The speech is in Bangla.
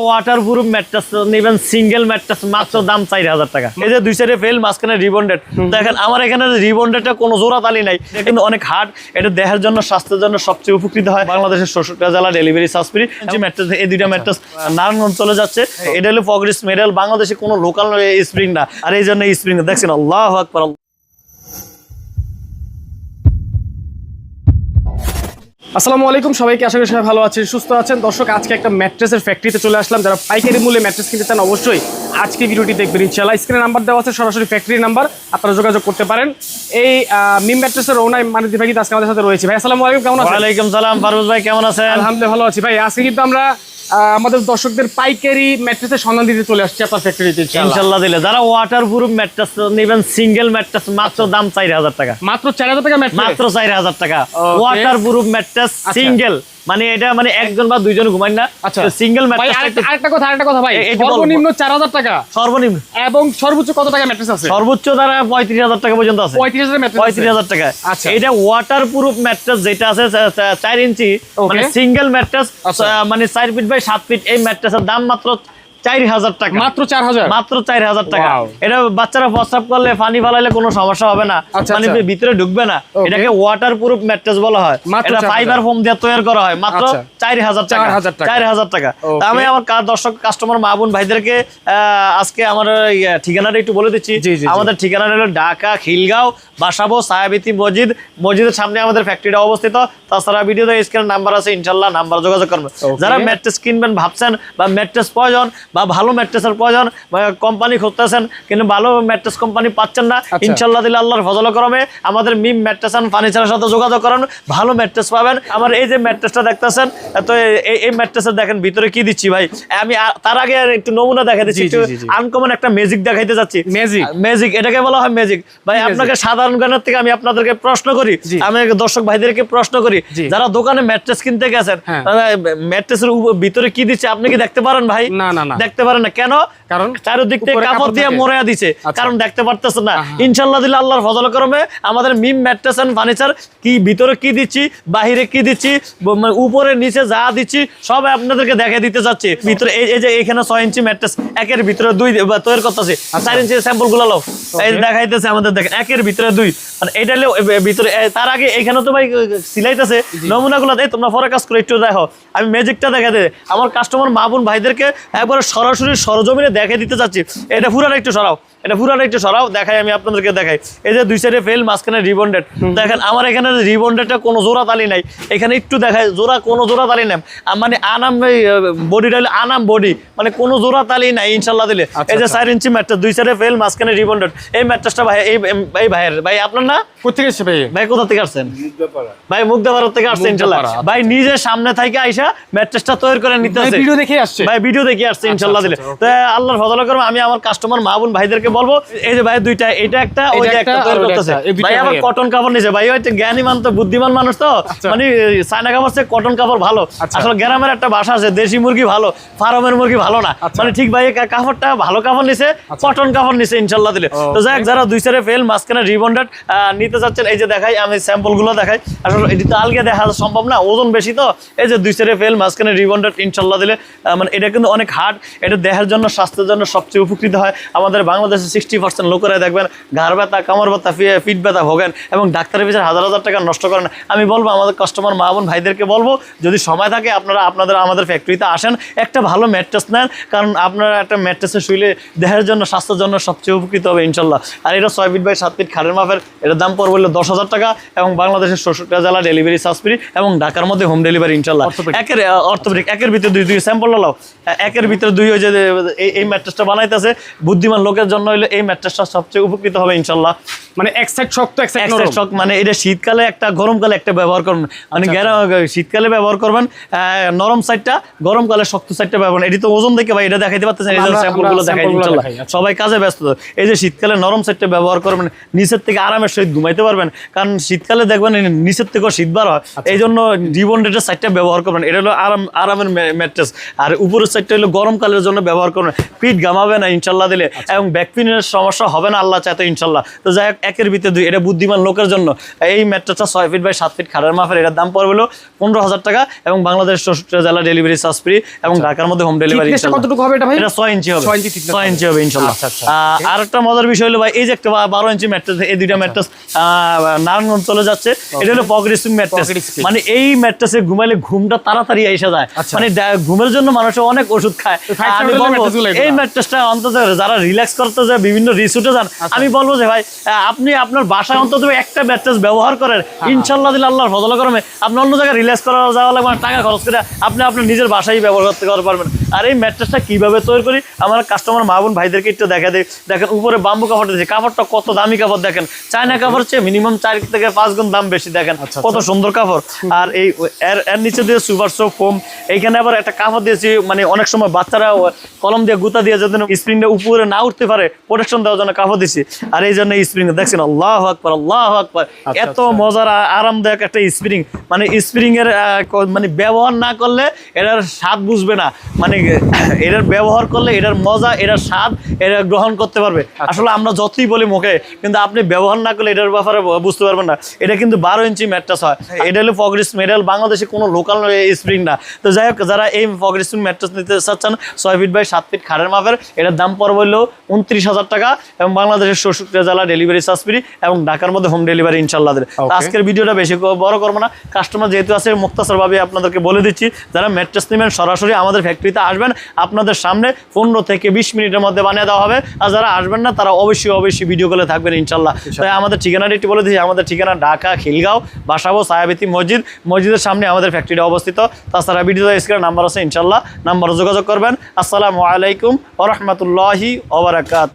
ওয়াটারপ্রুফ ম্যাট্রেস নেবেন, সিঙ্গেল ম্যাট্রেস মাত্র দাম 4000 টাকা। এই যে দুই সাইডে ফেল, মাঝখানে রিবন্ডেড। দেখেন আমার এখানে রিবন্ডেডটা কোনো জোড়া তালি নাই, কিন্তু অনেক হার্ড। এটা দেহের জন্য, স্বাস্থ্যের জন্য সবচেয়ে উপকৃত হয়। বাংলাদেশের 64টা জেলা ডেলিভারি সার্ভিস। যে ম্যাট্রেস, এই দুইটা ম্যাট্রেস নারায়ণগঞ্জ চলে যাচ্ছে। এটা হলো ফগরিস মেডেল, বাংলাদেশে কোনো লোকাল স্প্রিং না, আর এই জন্য স্প্রিং দেখছেন। আল্লাহু আকবার। আসসালামু আলাইকুম সবাইকে, আশা করি সবাই ভালো আছেন, সুস্থ আছেন। দর্শক, আজকে একটা ম্যাট্রেসের ফ্যাক্টরিতে চলে আসলাম। যারা পাইকারি মূল্যে ম্যাট্রেস কিনতে চান অবশ্যই আজকে ভিডিওটি দেখবেন ইনশাআল্লাহ। স্ক্রিনে নাম্বার দেওয়া আছে, সরাসরি ফ্যাক্টরি নাম্বার, আপনারা যোগাযোগ করতে পারেন। এই মিম ম্যাট্রেসের ওনার মানিদি ভাই আজকে আমাদের সাথে রয়েছে। ভাই আসসালামু আলাইকুম, কেমন আছেন? ওয়ালাইকুম সালাম ফারুজ ভাই, কেমন আছেন? আলহামদুলিল্লাহ ভালো আছি ভাই। আজকে কিন্তু আমরা আমাদের দর্শকদের পাইকারি ম্যাট্রেসের সন্ধান দিতে চলে আসছি আপনার ফ্যাক্টরিতে ইনশাআল্লাহ দিলে। যারা ওয়াটারপ্রুফ ম্যাট্রেস নেবেন, সিঙ্গেল ম্যাট্রেস মাত্র দাম 4000 টাকা। মাত্র 4000 টাকা ম্যাট্রেস, মাত্র 4000 টাকা। ওয়াটারপ্রুফ ম্যাট্রেস সিঙ্গেল, মানে এটা মানে একজন বা দুইজন ঘুমাই না। আচ্ছা, সিঙ্গেল ম্যাট্রেস। আরেকটা কথা ভাই, সর্বনিম্ন 4000 টাকা সর্বনিম্ন, এবং সর্বোচ্চ কত টাকা ম্যাট্রেস আছে? সর্বোচ্চ দ্বারা 35000 টাকা পর্যন্ত আছে। 35000 ম্যাট্রেস, 35000 টাকা। আচ্ছা, এটা ওয়াটারপ্রুফ ম্যাট্রেস যেটা আছে 4 ইঞ্চি, মানে সিঙ্গেল ম্যাট্রেস, মানে 4 ফিট বাই 7 ফিট। এই ম্যাট্রেসের দাম মাত্র 4000 টাকা। মাত্র 4000, মাত্র 4000 টাকা। এটা বাচ্চারা প্রস্রাব করলে, পানি ফালাইলে কোনো সমস্যা হবে না, পানি ভিতরে ঢুকবে না। এটাকে ওয়াটারপ্রুফ ম্যাট্রেস বলা হয়। এটা ফাইবার ফোম দিয়ে তৈরি করা হয়। মাত্র 4000 টাকা। 4000 টাকা। আমি আমার দর্শক কাস্টমার মা বোন ভাইদেরকে আজকে আমার ঠিকানাটা একটু বলে দিচ্ছি। আমাদের ঠিকানা হলো ঢাকা খিলগাঁও বাসাবো সায়াবিতি মসজিদ, মসজিদের সামনে আমাদের ফ্যাক্টরিটা অবস্থিত। তাছাড়া ভিডিওতে স্ক্রিনে নাম্বার আছে, ইনশাআল্লাহ নাম্বার যোগাযোগ করবেন। যারা ম্যাট্রেস কিনবেন ভাবছেন, বা ম্যাট্রেস প্রয়োজন, বা ভালো ম্যাট্রেসের প্রয়োজন, কোম্পানি খুঁজতেছেন কিন্তু ভালো ম্যাট্রেস কোম্পানি পাচ্ছেন না, ইনশাআল্লাহ দিলে আল্লাহর ফজল করমে আমাদের মিম ম্যাট্রেস এন্ড ফার্নিচারের সাথে যোগাযোগ করেন, ভালো ম্যাট্রেস পাবেন। আমার এই যে ম্যাট্রেসটা দেখতেছেন, তো এই ম্যাট্রেসের দেখেন ভিতরে কি দিচ্ছি ভাই। আমি তার আগে একটু নমুনা দেখাই দিচ্ছি। আনকমন একটা ম্যাজিক দেখাইতে যাচ্ছি। ম্যাজিক, এটাকে বলা হয় ম্যাজিক ভাই। আপনাকে সাধারণ জ্ঞানের থেকে আমি আপনাদেরকে প্রশ্ন করি, আমি দর্শক ভাইদেরকে প্রশ্ন করি, যারা দোকানে ম্যাট্রেস কিনতে গেছেন, ম্যাট্রেসের ভিতরে কি দিচ্ছে আপনি কি দেখতে পারেন ভাই? না, দেখতে পারেন না। কেন? কারণ চারিদিক থেকে কাপড় দিয়ে মোড়া দিছে, কারণ দেখতে পারতেছেন না। ইনশাআল্লাহ দিলে আল্লাহর ফজল করমে আমাদের মিম ম্যাট্রেস এন্ড ফার্নিচার কি ভিতরে কি দিচ্ছি, বাহিরে কি দিচ্ছি, উপরে নিচে যা দিচ্ছি সব আপনাদেরকে দেখাই দিতে যাচ্ছি। ভিতরে এই যে এখানে 6 ইঞ্চি ম্যাট্রেস, একের ভিতরে 2 তৈরি করতেছে। 4 ইঞ্চি স্যাম্পল গুলো লো, এই দেখাইতেছে আমাদের, দেখেন একের ভিতরে 2। আর এটা ভিতরে, তার আগে এখানে তো ভাই সিলাইতেছে নমুনাগুলো। তোমরা পরে কাজ করে একটু দেখো, আমি ম্যাজিকটা দেখা দে আমার কাস্টমার মা বোন ভাইদেরকে একবার সরাসরি সরজমিনে দেখে দিতে চাচ্ছি। এটা পুরাটা একটু সরাও, দেখাই আমি আপনাদেরকে দেখাই। এই যে দুই সাইডে ফেল, মাঝখানে রিবন্ডেড। দেখেন আমার এখানে রিবন্ডেডটা কোনো জোড়া তালি নাই, এখানে একটু দেখায় কোনো জোড়া তালি নাই, মানে আনাম বডিটা হলো আনাম বডি, মানে কোনো জোড়া তালি নাই ইনশাআল্লাহ দিলে। এই যে 4 ইঞ্চি ম্যাট্রেস, দুই সাইডে ফেল, মাঝখানে রিবন্ডেড। এই ম্যাট্রেসটা ভাই এই ভাইয়ের, ভাই আপনার না? কোথা থেকে ভাই? কোথা থেকে আসছেন ভাই? মুগদাপাড়া থেকে আসছে ইনশাআল্লাহ। ভাই নিজে সামনে থেকে আইসা ম্যাট্রেসটা তৈরি করে নিতে আসছে, ভিডিও দেখে আসছে ভাই, ভিডিও দেখে আসছে ইনশাআল্লাহ দিলে। তো আল্লাহর ফজল করবে আমি আমার কাস্টমার মা বোন ভাইদেরকে বলবো, এই যে ভাই দুইটা, এটা একটা ওইটা একটা তৈরি করতেছে ভাই। আমার কটন কাপড় নিছে ভাই, হয়তো জ্ঞানী মান তো, বুদ্ধিমান মানুষ তো, মানে চায়না কাপড় থেকে কটন কাপড় ভালো। আসলে গ্রামের একটা ভাষা আছে, দেশি মুরগি ভালো, ফার্মের মুরগি ভালো না, মানে ঠিক ভাই কাপড়টা ভালো কাপড় নিছে, কটন কাপড় নিছে ইনশাআল্লাহ দিলে। তো যাই যারা দুই সাইডে ফেল, মাঝখানে রিবন্ডেড নিতে চাচ্ছেন, এই যে দেখাই আমি স্যাম্পল গুলো দেখাই। আসলে এটি তো আলগে দেখা সম্ভব না, ওজন বেশি তো। এই যে দুই সাইডে ফেল, মাঝখানে রিবন্ডেড ইনশাআল্লাহ দিলে, মানে এটা কিন্তু অনেক হার্ড। এটা দেহের জন্য, স্বাস্থ্যের জন্য সবচেয়ে উপকৃত হয়। আমাদের বাংলাদেশে 60% লোকেরা দেখবেন ঘাড় ব্যথা, কামর ব্যথা, পিঠ ব্যথা ভোগেন এবং ডাক্তারের পিছনে হাজার হাজার টাকা নষ্ট করেন। আমি বলবো আমাদের কাস্টমার মা বোন ভাইদেরকে বলবো, যদি সময় থাকে আপনারা আমাদের ফ্যাক্টরিতে আসেন, একটা ভালো ম্যাট্রেস নেন, কারণ আপনারা একটা ম্যাট্রেসে শুইলে দেহের জন্য, স্বাস্থ্যের জন্য সবচেয়ে উপকৃত হবে ইনশাল্লাহ। আর এটা 6 ফিট বাই 7 ফিট খাড়ের মাপের, এটার দাম পড়বে 10,000 টাকা, এবং বাংলাদেশের 64টা জেলা ডেলিভারি সার্ভিস, এবং ঢাকার মধ্যে হোম ডেলিভারি ইনশাল্লাহ। একের অর্থোপেডিক, একের ভিতরে দুই স্যাম্পল লাও, একের ভিতরে 2 ওই যে এই ম্যাট্রেসটা বানাইতেছে বুদ্ধিমান লোকের জন্য হইলে এই ম্যাট্রেসটা সবচেয়ে উপকৃত হবে ইনশাল্লাহ। মানে এক সাইড শক্ত, এক সাইড নরম, মানে এটা শীতকালে একটা, গরমকালে একটা ব্যবহার করবেন, মানে শীতকালে ব্যবহার করবেন নরম সাইডটা, গরমকালে শক্ত সাইডটা ব্যবহার। এটি তো ওজন দেখে ভাই এটা দেখাইতে পারতেছেন, এই যে স্যাম্পলগুলো দেখাই ইনশাল্লাহ। সবাই কাজে ব্যস্ত, এই যে শীতকালে নরম সাইডটা ব্যবহার করবেন, নিচের থেকে আরামের সহিত ঘুমাইতে পারবেন, কারণ শীতকালে দেখবেন নিচের থেকেও শীত বার হয়, এই জন্য রিবন্ডেডের সাইডটা ব্যবহার করবেন। এটা হলো আরামের ম্যাট্রেস। আর উপরের সাইডটা হলো গরমকালের জন্য ব্যবহার করবেন, পিঠ ঘামাবে না ইনশাল্লাহ দিলে, এবং ব্যাক পেইন কোনোদিনের সমস্যা হবে না আল্লাহ চাইতো ইনশাল্লাহ। তো যাই হোক, একের ভিতরে দুই, এটা বুদ্ধিমান লোকের জন্য। এই ম্যাট্রেসটা 6 ফিট বাই 7 ফিট খাটের মাপের, এটার দাম পড়বে হলো 15,000 টাকা এবং বাংলাদেশ 64 জেলা ডেলিভারি চার্জ ফ্রি এবং ঢাকার মধ্যে হোম ডেলিভারি। কতটুকু হবে এটা ভাই? এটা 6 ইঞ্চি হবে, 6 ইঞ্চি হবে ইনশাল্লাহ। আর একটা মজার বিষয় হলো ভাই, এই যে একটা 12 ইঞ্চি ম্যাট্রেস, এই দুইটা ম্যাট্রেস নারায়ণগঞ্জ চলে যাচ্ছে। এটা হলো পকেট স্প্রিং ম্যাট্রেস, মানে এই ম্যাট্রেসে ঘুমাইলে ঘুমটা তাড়াতাড়ি এসে যায়। মানে ঘুমের জন্য মানুষ অনেক ওষুধ খায়। আমি বলবো এই ম্যাট্রেসটা অন্তত যারা রিল্যাক্স করতে যায়, বিভিন্ন রিসোর্টে যান, আমি বলবো যে ভাই আপনি আপনার বাসায় অন্তত একটা ম্যাট্রেস ব্যবহার করেন, ইনশাল্লাহ দিলে আল্লাহর ফজল করমে আপনি অন্য জায়গায় রিল্যাক্স করা যাওয়া লাগবে না, টাকা খরচ করে আপনি আপনার নিজের বাসায় ব্যবহার করতে পারবেন। আর এই ম্যাট্রেসটা কিভাবে তৈরি করি আমার কাস্টমার মা বোন ভাইদেরকে একটু দেখা দেয়। দেখেন উপরে বাম্বু কাপড় দিয়েছে, কাপড়টা কত দামি কাপড় দেখেন, চায়না কাপড় চেয়ে মিনিমাম 4 থেকে 5 গুণ দাম বেশি। দেখেন কত সুন্দর কাপড়। আর এই এর নিচে দিয়ে সুপার সফট ফোম, এইখানে আবার একটা কাপড় দিয়েছি, মানে অনেক সময় বাচ্চারা কলম দিয়ে গুতা দিয়ে যদি স্প্রিংটা উপরে না উঠতে পারে প্রোটেকশন দেওয়ার জন্য কাপড় দিছি। আর এই জন্য স্প্রিং দেখছেন, আল্লাহু আকবার, আল্লাহু আকবার, এত মজার আরামদায়ক একটা স্প্রিং। মানে স্প্রিং এর মানে ব্যবহার না করলে এটার স্বাদ বুঝবে না, মানে এটার ব্যবহার করলে এটার মজা, এটার স্বাদ এটা গ্রহণ করতে পারবে। আসলে আমরা যতই বলি মুখে, কিন্তু আপনি ব্যবহার না করলে এটার ব্যাপারে বুঝতে পারবেন না। এটা কিন্তু 12 ইঞ্চি ম্যাট্রেস হয়, এটা হলো পকেট স্প্রিং, এটা বাংলাদেশে কোনো লোকাল স্প্রিং না। তো যাই হোক, যারা এই পকেট স্প্রিং ম্যাট্রেস নিতে চাচ্ছেন 6 ফিট বাই 7 ফিট খাটের মাপের, এটার দাম পড়বে হলো 29,000 টাকা এবং বাংলাদেশের 64 জেলা ডেলিভারি চার্জ ফ্রি এবং ঢাকার মধ্যে হোম ডেলিভারি ইনশাল্লাহ। আজকের ভিডিওটা বেশি বড় করবো না, কাস্টমার যেহেতু আছে মুক্তাসরভাবে আপনাদেরকে বলে দিচ্ছি, যারা ম্যাট্রেস নেবেন সরাসরি আমাদের ফ্যাক্টরিতে আসবেন, আপনাদের সামনে 15 থেকে 20 মিনিটের মধ্যে বানিয়ে দেওয়া হবে। আর যারা আসবেন না তারা অবশ্যই ভিডিও কলে থাকবেন ইনশাল্লাহ। তাই আমাদের ঠিকানাটি একটু বলে দিচ্ছি, আমাদের ঠিকানা ঢাকা খিলগাঁও বাসাবো ছায়াবতী মসজিদের সামনে আমাদের ফ্যাক্টরিটা অবস্থিত। তাছাড়া ভিডিও স্ক্রিনে নাম্বার আছে ইনশাল্লাহ, নাম্বারে যোগাযোগ করবেন। আসসালামু আলাইকুম ওয়া রাহমাতুল্লাহি ওয়া বারাকাতুহু।